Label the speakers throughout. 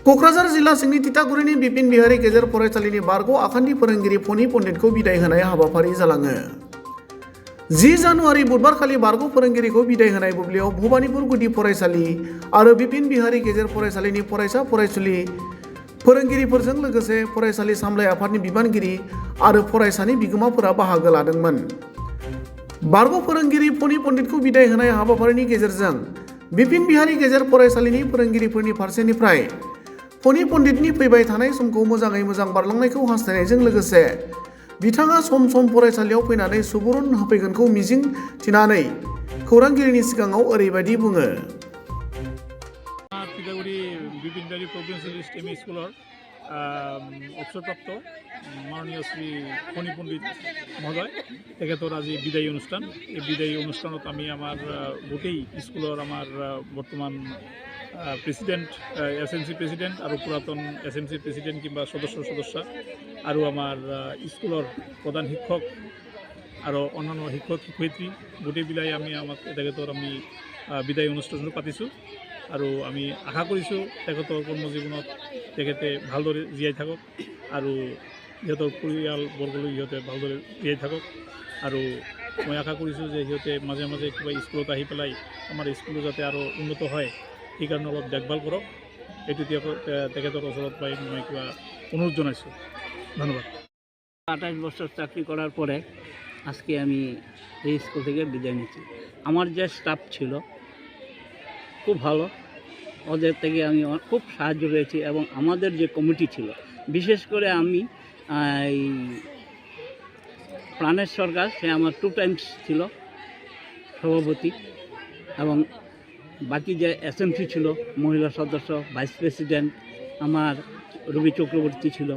Speaker 1: क'क्राझार जिल्ला सिंनि तितागुरिनि बिपिन बिहारि गेजेर फरायसालिनि बारग' आफादनि फोरोंगिरि फनि पण्डितखौ बिदाय होनाय हाबाफारि जालाङो। 10 जानुवारि बुधबारखालि बारग' फोरोंगिरिखौ बिदाय होनाय बुब्लियाव भबानिपुर गुदि फरायसालि आरो बिपिन बिहारि गेजेर फरायसालिनि फरायसा फरायसुलि फोरोंगिरिफोरजों लोगोसे फरायसालि सामलाय आफादनि बिबानगिरि आरो फरायसानि बिगोमाफोरा बाहागो लादोंमोन। बारग' फोरोंगिरि फनि पण्डितखौ बिदाय होनाय हाबाफारिनि गेजेरजों बिपिन बिहारि गेजेर फरायसालिनि फोरोंगिरिफोरनि फारसेनिफ्राय फनि पण्डितनि फैबाय थानाय समखौ मोजाङै मोजां बारलांनायखौ हास्थायनायजों लोगोसे बिथाङा सम सम फरायसालियाव फैनानै सुबुरुन होफैगोनखौ मिजिं थिनानै खौरांगिरिनि सिगाङाव ओरैबायदि बुङो।
Speaker 2: तितागुरि बिपिन बिहारि प्रभिन्सियेलिस्ट एम इ स्कुलर অবসরপ্রাপ্ত মাননীয় শ্রী ফণী পণ্ডিত মহোদয় তেখেতৰ আজি বিদায়ী অনুষ্ঠান। এই বিদায়ী অনুষ্ঠানত আমি আমাৰ গোটেই স্কুলৰ আমাৰ বৰ্তমান প্ৰেচিডেণ্ট SMC প্ৰেচিডেণ্ট আৰু পুৰাতন SMC প্ৰেচিডেণ্ট কিংবা সদস্য আৰু আমাৰ স্কুলৰ প্ৰধান শিক্ষক আৰু অন্যান্য শিক্ষক শিক্ষয়িত্ৰী গোটেইবিলাই তেখেতৰ আমি বিদায়ী অনুষ্ঠানটো পাতিছোঁ। আৰু আমি আশা কৰিছোঁ তেখেতৰ কৰ্মজীৱনত তেখেতে ভালদৰে জীয়াই থাকক আৰু সিহঁতৰ পৰিয়ালবৰ্গলৈ সিহঁতে ভালদৰে জীয়াই থাকক। আৰু মই আশা কৰিছোঁ যে সিহঁতে মাজে মাজে কিবা স্কুলত আহি পেলাই আমাৰ স্কুলো যাতে আৰু উন্নত হয় সেইকাৰণে অলপ দেখভাল কৰক। এইটো তেখেতৰ ওচৰত পাই মই কিবা অনুৰোধ জনাইছোঁ। ধন্যবাদ।
Speaker 3: 28 বছর চাকরি করার পরে আজকে আমি এই স্কুল থেকে বিদায় নিচ্ছি। আমার যে স্টাফ ছিল খুব ভালো, ওদের থেকে আমি খুব সাহায্য পেয়েছি এবং আমাদের যে কমিটি ছিল বিশেষ করে আমি এই প্রাণেশ সরকার, সে আমার 2 টাইমস ছিল সভাপতি, এবং বাকি যে SMC ছিল মহিলা সদস্য, ভাইস প্রেসিডেন্ট আমার রবি চক্রবর্তী ছিল।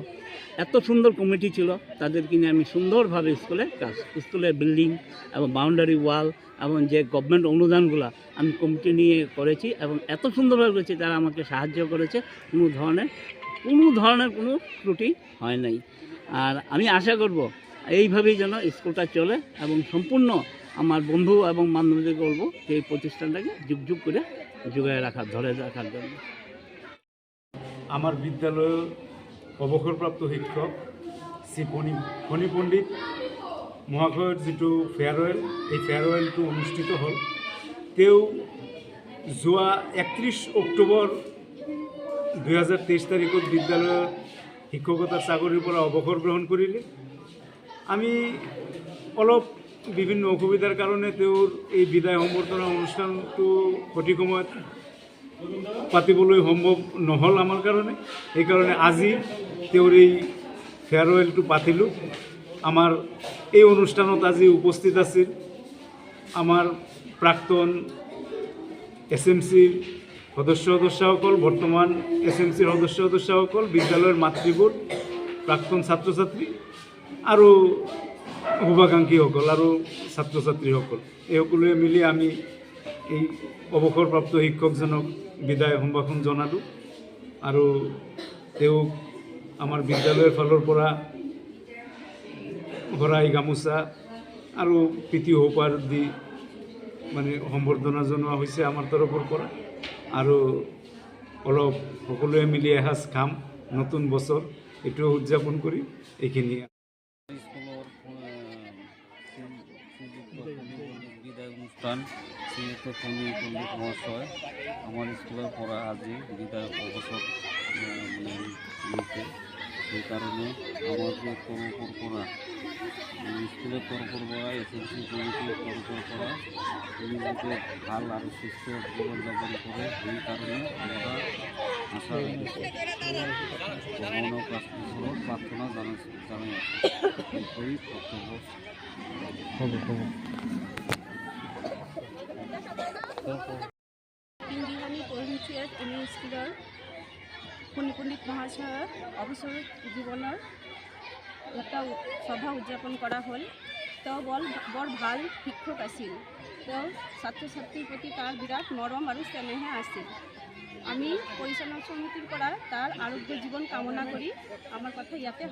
Speaker 3: এত সুন্দর কমিটি ছিল, তাদেরকে নিয়ে আমি সুন্দরভাবে স্কুলের বিল্ডিং এবং বাউন্ডারি ওয়াল এবং যে গভর্নমেন্ট অনুদানগুলো আমি কমিটি নিয়ে করেছি এবং এত সুন্দরভাবে করেছি, তারা আমাকে সাহায্য করেছে। কোনো ধরনের কোনো ত্রুটি হয় নাই। আর আমি আশা করব এইভাবেই যেন স্কুলটা চলে এবং সম্পূর্ণ আমার বন্ধু এবং বান্ধবীদের বলবো যে এই প্রতিষ্ঠানটাকে যুগ করে ধরে রাখার জন্য।
Speaker 4: আমার বিদ্যালয়ের অবসরপ্রাপ্ত শিক্ষক শ্রী ফণী পণ্ডিত মহাশয়ৰ যিটো ফেয়াৰৱেল, এই ফেয়াৰৱেলটো অনুষ্ঠিত হ'ল। তেওঁ যোৱা 31 অক্টোবৰ 2023 তাৰিখত বিদ্যালয়ৰ শিক্ষকতাৰ চাকৰিৰ পৰা অৱসৰ গ্ৰহণ কৰিলে। আমি অলপ বিভিন্ন অসুবিধাৰ কাৰণে তেওঁৰ এই বিদায় সম্বৰ্ধনা অনুষ্ঠানটো সঠিক সময়ত পাতিবলৈ সম্ভৱ নহ'ল আমাৰ কাৰণে। সেইকাৰণে আজি তেওঁৰ এই ফেয়াৰৱেলটো পাতিলোঁ। আমাৰ এই অনুষ্ঠানত আজি উপস্থিত আছিল আমাৰ প্ৰাক্তন SMCৰ সদস্যসকল, বৰ্তমান SMCৰ সদস্যসকল, বিদ্যালয়ৰ মাতৃবোৰ, প্ৰাক্তন ছাত্ৰ ছাত্ৰী আৰু শুভাকাংক্ষীসকল আৰু ছাত্ৰ ছাত্ৰীসকল, এই সকলোৱে মিলি আমি এই অৱসৰপ্ৰাপ্ত শিক্ষকজনক বিদায় সম্ভাষণ জনালোঁ। আৰু তেওঁক আমাৰ বিদ্যালয়ৰ ফালৰ পৰা শৰাই গামোচা আৰু প্ৰীতি উপহাৰ দি মানে সম্বৰ্ধনা জনোৱা হৈছে আমাৰ তৰফৰ পৰা। আৰু অলপ সকলোৱে মিলি এসাঁজ খাম নতুন বছৰ, এইটো উদযাপন কৰি এইখিনি।
Speaker 5: বিদায় অনুষ্ঠান শ্রীযুক্ত ফণী পণ্ডিত মহাশয় আমার স্কুলের পড়া আজি বিদায় অবসর নিতে। সেই কারণে আমার যে তরফের পড়া স্কুলের তরফের পড়া SMC কমিটির তরফের পড়া তিনি যাতে ভাল আর সুস্থ জীবনযাপন করে, সেই কারণে আমরা আশা রেখেছি ভগবানের কাছে প্রার্থনা জানাই এই বক্তব্য
Speaker 6: বিহারি প্রভিন্সিয়েল এম ই স্কুলৰ ফণী পণ্ডিত মহাশয়ৰ অৱসৰ জীৱনৰ এটা সভা উদযাপন কৰা হ'ল। তেওঁ বৰ ভাল শিক্ষক আছিল। তেওঁ ছাত্ৰ ছাত্ৰীৰ প্ৰতি তাৰ বিৰাট মৰম আৰু স্নেহে আছিল। আমি পৰিচালনা সমিতিৰ পৰা তাৰ আৰোগ্য জীৱন কামনা কৰি আমাৰ কথা ইয়াতে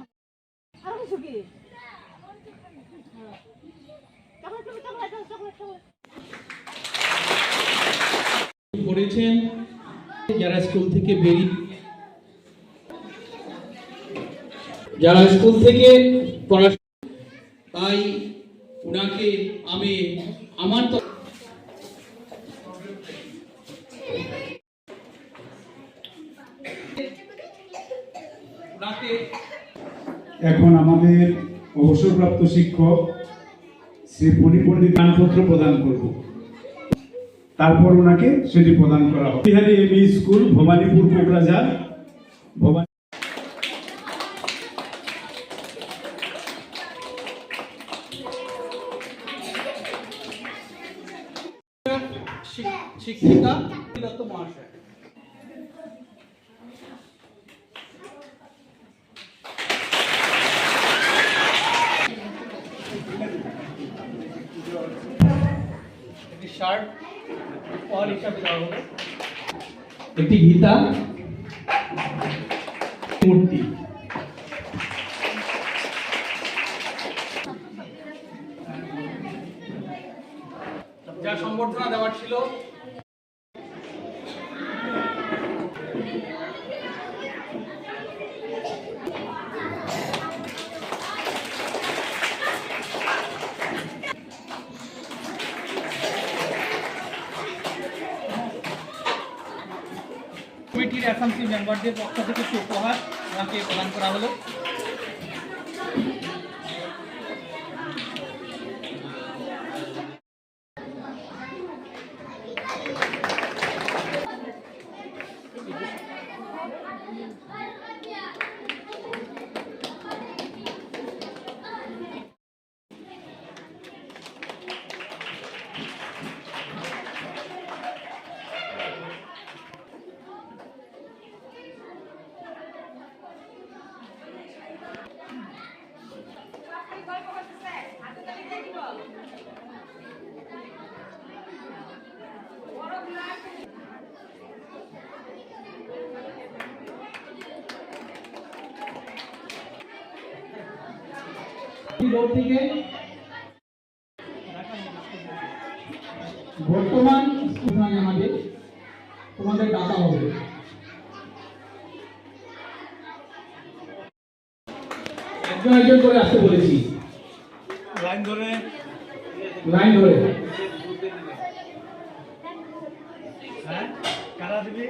Speaker 7: করেছেন। যারা স্কুল থেকে বেরিয়ে যারা স্কুল থেকে পড়াশোনা, তাই ওনাকে আমি আমার তো
Speaker 4: এখন আমাদের অবসরপ্রাপ্ত শিক্ষক শ্রী ফণী পণ্ডিত দানপত্র প্রদান করব, তারপর ওনাকে সেটি প্রদান করা হবে। Bihari ME school, Bhabanipur, Kokrajhar. ভবানী
Speaker 7: শিক্ষিকা দত্ত মহাশয়। একটি শার্ট উপহার হিসাবে দেওয়া হলো, একটি গীতা, মূর্তি। যা সম্বর্ধনা দেওয়ার ছিল কমিটির এসএমসি মেম্বারদের পক্ষ থেকে একটি উপহার ওনাকে প্রদান করা হলো। থেকে বর্তমান স্কুলে আমাদের তোমাদের ডাকা হবে। একজন একজন করে আসতে বলেছি, লাইন ধরে হ্যাঁ কারা দিবে